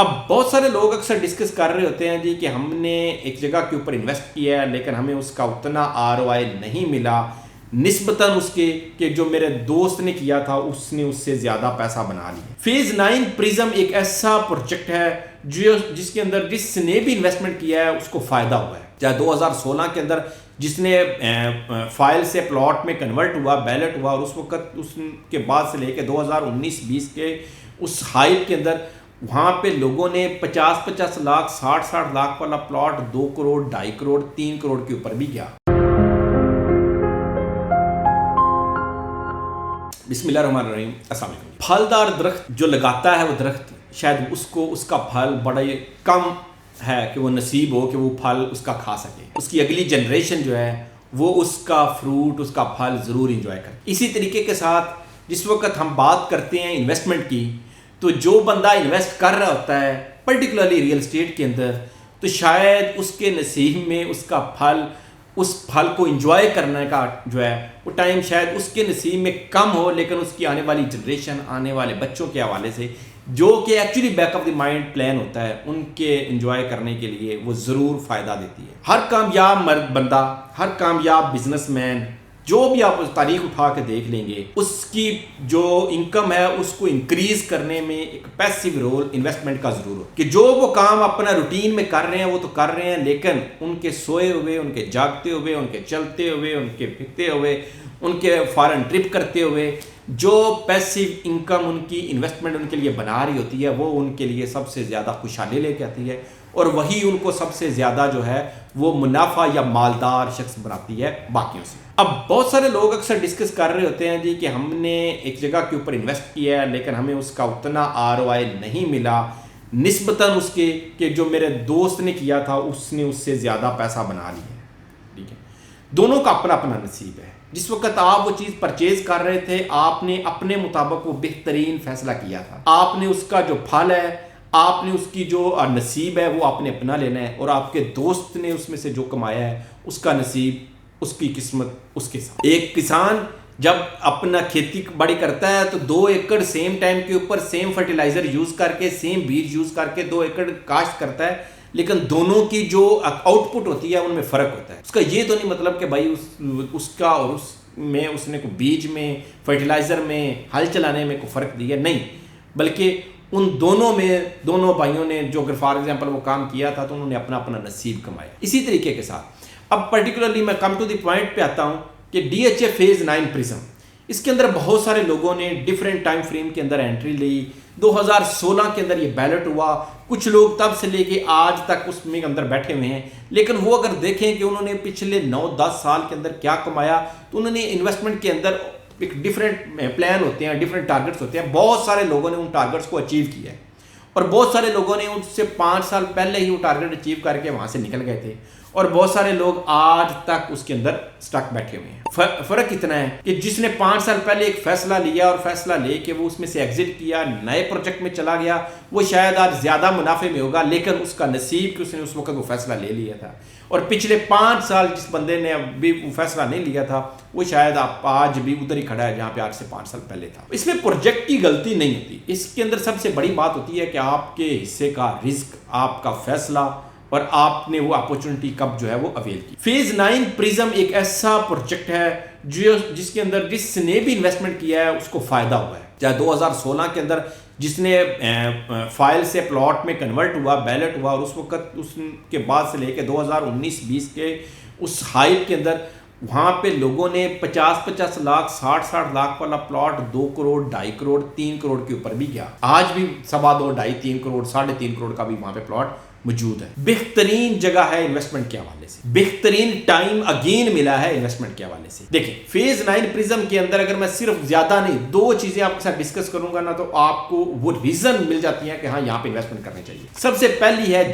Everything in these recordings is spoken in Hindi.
अब बहुत सारे लोग अक्सर डिस्कस कर रहे होते हैं जी कि हमने एक जगह के ऊपर इन्वेस्ट किया है लेकिन हमें उसका उतना आरओआई नहीं मिला निस्बतन उसके कि जो मेरे दोस्त ने किया था उसने उससे ज़्यादा पैसा बना लिया। फेज 9 प्रिज्म एक ऐसा प्रोजेक्ट है जिसके अंदर जिसने भी इन्वेस्टमेंट किया है उसको फ़ायदा हुआ है। चाहे 2016 के अंदर जिसने फाइल से प्लॉट में कन्वर्ट हुआ, बैलेट हुआ, और उस वक्त उसके बाद से लेके 2019-20 के उस हाइप के अंदर वहाँ पे लोगों ने 50-50 लाख 60-60 लाख वाला प्लॉट 2 करोड़ 2.5 करोड़ 3 करोड़ के ऊपर भी गया। बिस्मिल्लाहिर्रहमानिर्रहीम। अस्सलाम वालेकुम। फलदार दरख्त जो लगाता है वो दरख्त शायद उसको उसका फल बड़ा ही कम है कि वो नसीब हो कि वो फल उसका खा सके। उसकी अगली जनरेशन जो है वो उसका फ्रूट उसका फल ज़रूर इंजॉय करे। इसी तरीके के साथ जिस वक्त हम बात करते हैं इन्वेस्टमेंट की, तो जो बंदा इन्वेस्ट कर रहा होता है पर्टिकुलरली रियल एस्टेट के अंदर, तो शायद उसके नसीब में उसका फल उस फल को एंजॉय करने का जो है वो टाइम शायद उसके नसीब में कम हो, लेकिन उसकी आने वाली जनरेशन आने वाले बच्चों के हवाले से जो कि actually back of the mind plan होता है उनके एंजॉय करने के लिए वो ज़रूर फ़ायदा देती है। हर कामयाब मर्द बंदा, हर कामयाब बिजनेसमैन, जो भी आप उस तारीख उठा के देख लेंगे, उसकी जो इनकम है उसको इंक्रीज करने में एक पैसिव रोल इन्वेस्टमेंट का जरूर हो। कि जो वो काम अपना रूटीन में कर रहे हैं वो तो कर रहे हैं, लेकिन उनके सोए हुए, उनके जागते हुए, उनके चलते हुए, उनके फिरते हुए, उनके फॉरेन ट्रिप करते हुए जो पैसिव इनकम उनकी इन्वेस्टमेंट उनके लिए बना रही होती है वो उनके लिए सबसे ज़्यादा खुशहाली लेके आती है, और वही उनको सबसे ज़्यादा जो है वो मुनाफा या मालदार शख्स बनाती है बाकियों से। अब बहुत सारे लोग अक्सर डिस्कस कर रहे होते हैं जी कि हमने एक जगह के ऊपर इन्वेस्ट किया है लेकिन हमें उसका उतना आरओआई नहीं मिला निस्बतन उसके कि जो मेरे दोस्त ने किया था उसने उससे ज़्यादा पैसा बना लिया। ठीक है, दोनों का अपना अपना नसीब है। जिस वक्त आप वो चीज़ परचेज कर रहे थे आपने अपने मुताबिक वो बेहतरीन फैसला किया था। आपने उसका जो फल है, आपने उसकी जो नसीब है वो आपने अपना लेना है, और आपके दोस्त ने उसमें से जो कमाया है उसका नसीब, उसकी किस्मत उसके साथ। एक किसान जब अपना खेती बाड़ी करता है तो 2 एकड़ सेम टाइम के ऊपर सेम फर्टिलाइजर यूज़ करके, सेम बीज यूज़ करके 2 एकड़ काश्त करता है, लेकिन दोनों की जो आउटपुट होती है उनमें फ़र्क होता है। उसका ये तो नहीं मतलब कि भाई उसका और उसमें उसने को बीज में, फर्टिलाइज़र में, हल चलाने में कोई फ़र्क दिया, नहीं, बल्कि उन दोनों में, दोनों भाइयों ने जो अगर फॉर एग्जांपल वो काम किया था तो उन्होंने अपना अपना नसीब कमाया। इसी तरीके के साथ अब पर्टिकुलरली मैं कम टू द पॉइंट पे आता हूँ कि DHA फेज 9 प्रिज्म, इसके अंदर बहुत सारे लोगों ने डिफरेंट टाइम फ्रेम के अंदर एंट्री ली। 2016 के अंदर ये बैलेट हुआ, कुछ लोग तब से लेके आज तक उसमें अंदर बैठे हुए हैं, लेकिन वो अगर देखें कि उन्होंने पिछले 9-10 साल के अंदर क्या कमाया, तो उन्होंने इन्वेस्टमेंट के अंदर एक डिफरेंट प्लान होते हैं, डिफरेंट टारगेट्स होते हैं। बहुत सारे लोगों ने उन टारगेट्स को अचीव किया है, और बहुत सारे लोगों ने उससे 5 साल पहले ही वो टारगेट अचीव करके वहाँ से निकल गए थे, और बहुत सारे लोग आज तक उसके अंदर स्टक बैठे हुए हैं। फ़र्क इतना है कि जिसने 5 साल पहले एक फ़ैसला लिया और फैसला लेके वो उसमें से एग्जिट किया, नए प्रोजेक्ट में चला गया, वो शायद आज ज़्यादा मुनाफे में होगा, लेकिन उसका नसीब कि उसने उस वक्त वो फैसला ले लिया था। और पिछले 5 साल जिस बंदे ने अभी वो फैसला नहीं लिया था वो शायद आप आज भी उधर ही खड़ा है जहाँ पे आज से 5 साल पहले था। इसमें प्रोजेक्ट की गलती नहीं होती, इसके अंदर सबसे बड़ी बात होती है कि आपके हिस्से का रिस्क, आपका फैसला, और आपने वो अपॉर्चुनिटी कब जो है वो अवेल की। फेज 9 प्रिज्म एक ऐसा प्रोजेक्ट है जिसके अंदर जिसने भी इन्वेस्टमेंट किया है उसको फ़ायदा हुआ है। चाहे 2016 के अंदर जिसने फाइल से प्लॉट में कन्वर्ट हुआ, बैलेट हुआ, और उस वक्त उसके बाद से लेके 2019-20 के उस हाइप के अंदर वहाँ पे लोगों ने 50-50 लाख 60-60 लाख वाला प्लॉट 2 करोड़ 2.5 करोड़ 3 करोड़ के ऊपर भी गया। आज भी 2.25 2.5 3 करोड़ 3.5 करोड़ का भी वहाँ पे प्लॉट मौजूद है। बेहतरीन जगह है इन्वेस्टमेंट के हवाले से, बेहतरीन टाइम अगेन मिला है इन्वेस्टमेंट के हवाले से। देखिए फेज 9 प्रिज्म के अंदर अगर मैं सिर्फ ज्यादा नहीं 2 चीजें आपके साथ डिस्कस करूंगा ना, तो आपको वो रीजन मिल जाती है कि हाँ यहाँ पे इन्वेस्टमेंट करनी चाहिए। सबसे पहली है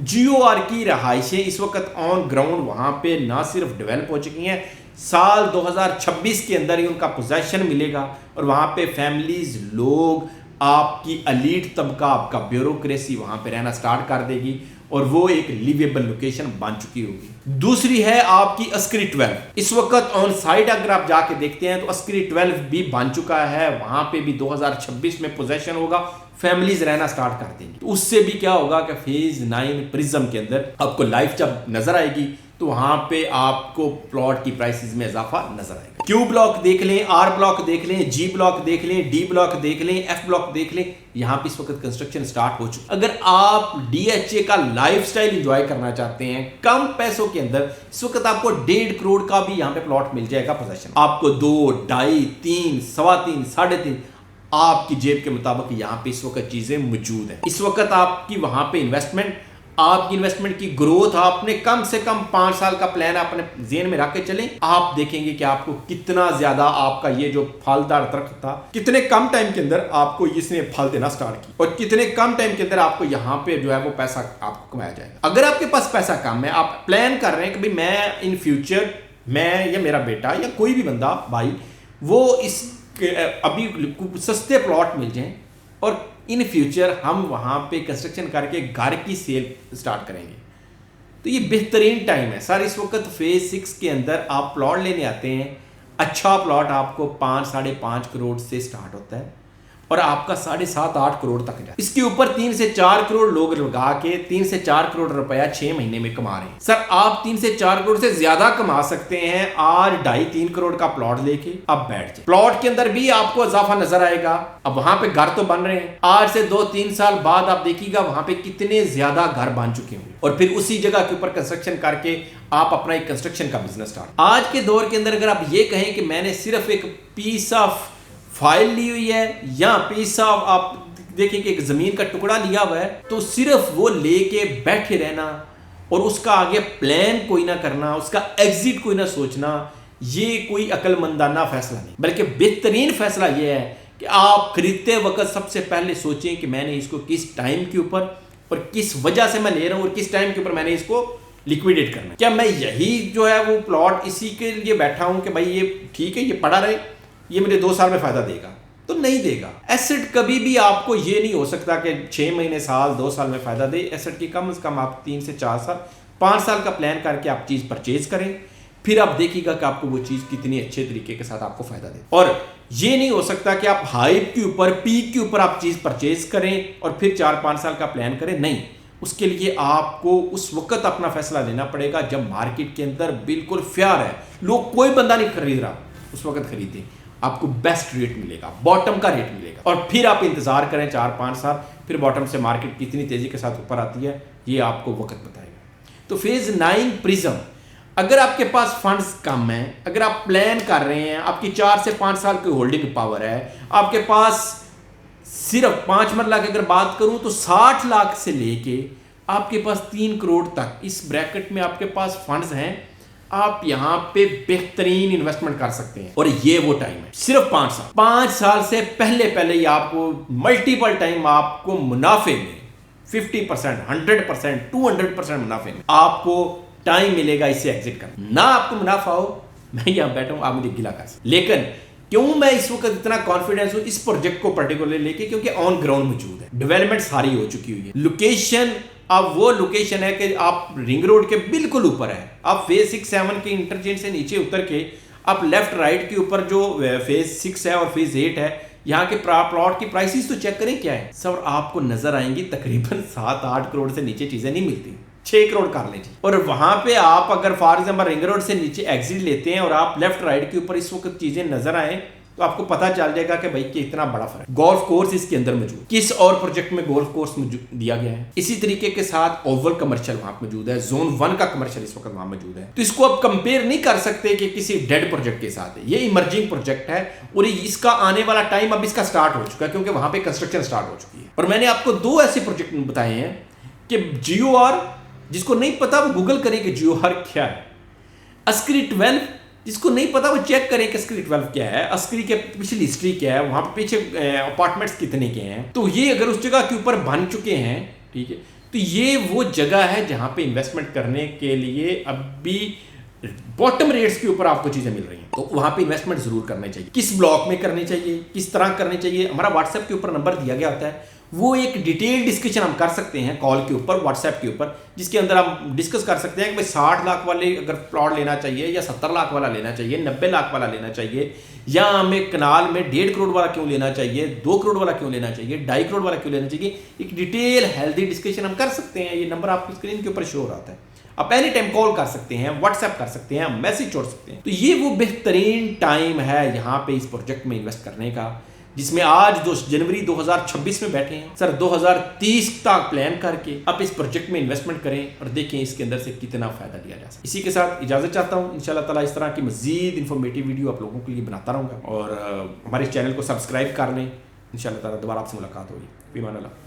GOR की रहाइशें इस वक्त ऑन ग्राउंड वहां पे ना सिर्फ डेवलप हो चुकी हैं, साल 2026 के अंदर ही उनका पोजेशन मिलेगा, और वहां पे फैमिलीज, लोग, आपकी अलीट तबका, आपका ब्यूरोक्रेसी वहां पे रहना स्टार्ट कर देगी, और वो एक लिवेबल लोकेशन बन चुकी होगी। दूसरी है आपकी अस्करी 12। इस वक्त ऑन साइड अगर आप जाके देखते हैं तो अस्करी 12 भी बन चुका है, वहां पे भी 2026 में पोजेशन होगा, फैमिलीज रहना स्टार्ट कर देंगी। तो उससे भी क्या होगा कि फेज 9 प्रिज्म के अंदर आपको लाइफ जब नजर आएगी तो वहां पे आपको प्लॉट की प्राइसेस में इजाफा नजर आएगा। क्यू ब्लॉक देख लें, आर ब्लॉक देख लें, जी ब्लॉक देख लें, डी ब्लॉक देख लें, एफ ब्लॉक देख लें, यहां पे इस वक्त कंस्ट्रक्शन स्टार्ट हो चुका है। अगर आप डीएचए का लाइफस्टाइल एंजॉय करना चाहते हैं कम पैसों के अंदर, इस वक्त आपको 1.5 करोड़ का भी यहां पे प्लॉट मिल जाएगा पोजेशन। आपको 2, 2.5, 3, 3.25, 3.5 आपकी जेब के मुताबिक यहां पे इस वक्त चीजें मौजूद है। इस वक्त आपकी वहां पे आपकी इन्वेस्टमेंट की ग्रोथ आपने कम से कम 5 साल का प्लान अपने जेन में रख के चलें, आप देखेंगे कि आपको कितना ज्यादा आपका ये जो फलदार दरख्त था कितने कम टाइम के अंदर आपको इसने फल देना स्टार्ट किया और कितने कम टाइम के अंदर आपको यहां पे जो है वो पैसा आपको कमाया जाएगा। अगर आपके पास पैसा कम है, आप प्लान कर रहे हैं कि भाई मैं इन फ्यूचर मैं या मेरा बेटा या कोई भी बंदा भाई वो इस अभी सस्ते प्लॉट मिल जाएं और इन फ्यूचर हम वहां पे कंस्ट्रक्शन करके घर की सेल स्टार्ट करेंगे, तो ये बेहतरीन टाइम है सर। इस वक्त फेज 6 के अंदर आप प्लॉट लेने आते हैं, अच्छा प्लॉट आपको 5-5.5 करोड़ से स्टार्ट होता है और आपका 7.5-8 करोड़ तक जाए। इसके ऊपर 3 से 4 करोड़ लोग लगा के 3 से 4 करोड़ रुपया 6 महीने में कमा रहे हैं। सर आप 3 से 4 करोड़ से ज्यादा कमा सकते हैं आज 2.5-3 करोड़ का प्लॉट लेके। अब बैठ जाए, प्लॉट के अंदर भी आपको इजाफा नजर आएगा। अब वहां पे घर तो बन रहे हैं, आज से 2-3 साल बाद आप देखिएगा वहां पे कितने ज्यादा घर बन चुके होंगे और फिर उसी जगह के ऊपर कंस्ट्रक्शन करके आप अपना एक कंस्ट्रक्शन का बिजनेस स्टार्ट। आज के दौर के अंदर अगर आप ये कहें कि मैंने सिर्फ एक पीस ऑफ फाइल ली हुई है या पीस ऑफ आप देखें कि एक जमीन का टुकड़ा लिया हुआ है, तो सिर्फ वो लेके बैठे रहना और उसका आगे प्लान कोई ना करना, उसका एग्जिट कोई ना सोचना, ये कोई अक्लमंदाना फैसला नहीं, बल्कि बेहतरीन फैसला ये है कि आप खरीदते वक्त सबसे पहले सोचें कि मैंने इसको किस टाइम के ऊपर और किस वजह से मैं ले रहा हूं और किस टाइम के ऊपर मैंने इसको लिक्विडेट करना है। क्या मैं यही जो है वो प्लॉट इसी के लिए बैठा हूं कि भाई ये ठीक है, ये पड़ा रहे, ये मुझे 2 साल में फायदा देगा? तो नहीं देगा। एसेट कभी भी आपको ये नहीं हो सकता कि 6 महीने, साल, 2 साल में फायदा दे। एसेट की कम से कम आप 3 से 4 साल, 5 साल का प्लान करके आप चीज परचेज करें, फिर आप देखिएगा कि आपको वो चीज कितनी अच्छे तरीके के साथ आपको फायदा दे। और ये नहीं हो सकता कि आप हाइप के ऊपर, पीक के ऊपर आप चीज परचेज करें और फिर 4-5 साल का प्लान करें। नहीं, उसके लिए आपको उस वक्त अपना फैसला लेना पड़ेगा जब मार्केट के अंदर बिल्कुल फेयर है, लोग कोई बंदा नहीं खरीद रहा, उस वक्त खरीदें, आपको बेस्ट रेट मिलेगा, बॉटम का रेट मिलेगा। और फिर आप इंतजार करें 4-5 साल, फिर बॉटम से मार्केट कितनी तेजी के साथ ऊपर आती है ये आपको वक्त बताएगा। तो फेज 9 प्रिज्म, अगर आपके पास फंड्स कम है, अगर आप प्लान कर रहे हैं, आपकी 4 से 5 साल की होल्डिंग पावर है, आपके पास सिर्फ 5 मरला की अगर बात करूं तो 60 लाख से लेके आपके पास 3 करोड़ तक इस ब्रैकेट में आपके पास फंड्स हैं, आप यहां पे बेहतरीन इन्वेस्टमेंट कर सकते हैं। और ये वो टाइम है, सिर्फ 5 साल से पहले ही आपको मल्टीपल टाइम आपको मुनाफे में 50%, 100%, 200% मुनाफे में आपको टाइम मिलेगा इससे एग्जिट करना। ना आपको मुनाफा हो, मैं यहां बैठा हूं, आप मुझे गिला कर सकते, लेकिन क्यों मैं इस वक्त इतना कॉन्फिडेंस हूं इस प्रोजेक्ट को पर्टिकुलर लेके, क्योंकि ऑन ग्राउंड मौजूद है, डेवलपमेंट सारी हो चुकी हुई है। लोकेशन अब वो लोकेशन है कि आप रिंग रोड के बिल्कुल ऊपर है, आप फेज 6-7 के इंटरचेंज से नीचे उतर के आप लेफ्ट राइट के ऊपर जो फेज 6 है और फेज 8 है, यहाँ के प्लॉट की प्राइसेस तो चेक करें क्या है सर, आपको नजर आएंगी तकरीबन 7-8 करोड़ से नीचे चीजें नहीं मिलती, 6 करोड़ कर लीजिए। और वहां पे आप अगर फॉर एग्जाम्पल रिंग रोड से नीचे एग्जिट लेते हैं और आप लेफ्ट राइट के ऊपर इस वक्त चीजें नजर आए तो आपको पता चल जाएगा कि भाई कि इतना बड़ा फर्क। गोल्फ कोर्स इसके अंदर मौजूद, किस और प्रोजेक्ट में गोल्फ कोर्स दिया गया है, इसी तरीके के साथ ओवल कमर्शियल वहां मौजूद है, जोन 1 का कमर्शियल इस वक्त वहां मौजूद है। तो इसको आप कंपेयर नहीं कर सकते कि किसी डेड प्रोजेक्ट के साथ है, ये इमर्जिंग प्रोजेक्ट है और इसका आने वाला टाइम अब इसका स्टार्ट हो चुका है, क्योंकि वहां पे कंस्ट्रक्शन स्टार्ट हो चुकी है। और मैंने आपको 2 ऐसे प्रोजेक्ट बताए हैं कि GOR, जिसको नहीं पता वो गूगल करें कि GOR क्या है, अस्करी 12, जिसको नहीं पता वो चेक करें कि अस्करी 12 क्या है, अस्करी के पिछली हिस्ट्री क्या है, वहां पे पीछे अपार्टमेंट्स कितने के हैं। तो ये अगर उस जगह के ऊपर बन चुके हैं, ठीक है, तो ये वो जगह है जहां पे इन्वेस्टमेंट करने के लिए अभी बॉटम रेट्स के ऊपर आपको चीजें मिल रही हैं, तो वहां पे इन्वेस्टमेंट जरूर करनी चाहिए। किस ब्लॉक में करनी चाहिए, किस तरह करनी चाहिए, हमारा व्हाट्सएप के ऊपर नंबर दिया गया होता है, वो एक डिटेल डिस्कशन हम कर सकते हैं कॉल के ऊपर, व्हाट्सएप के ऊपर, जिसके अंदर हम डिस्कस कर सकते हैं कि भाई 60 लाख वाले अगर प्लॉट लेना चाहिए या 70 लाख वाला लेना चाहिए, 90 लाख वाला लेना चाहिए, या हमें कनाल में 1.5 करोड़ वाला क्यों लेना चाहिए, 2 करोड़ वाला क्यों लेना चाहिए, 2.5 करोड़ वाला क्यों लेना चाहिए, एक डिटेल हेल्दी डिस्कशन हम कर सकते हैं। ये नंबर आपकी स्क्रीन के ऊपर शो हो रहा है, आप एनी टाइम कॉल कर सकते हैं, व्हाट्सएप कर सकते हैं, मैसेज छोड़ सकते हैं। तो ये वो बेहतरीन टाइम है यहाँ पे इस प्रोजेक्ट में इन्वेस्ट करने का, जिसमें आज 2 जनवरी 2026 में बैठे हैं सर, 2030 तक प्लान करके आप इस प्रोजेक्ट में इन्वेस्टमेंट करें और देखें इसके अंदर से कितना फायदा लिया जा सकता है। इसी के साथ इजाजत चाहता हूँ, इंशाल्लाह ताला इस तरह की मजीद इंफॉर्मेटिव वीडियो आप लोगों के लिए बनाता रहूँगा, और हमारे चैनल को सब्सक्राइब कर लें। इंशाल्लाह ताला दोबारा आपसे मुलाकात होगी। फ़ी अमान अल्लाह।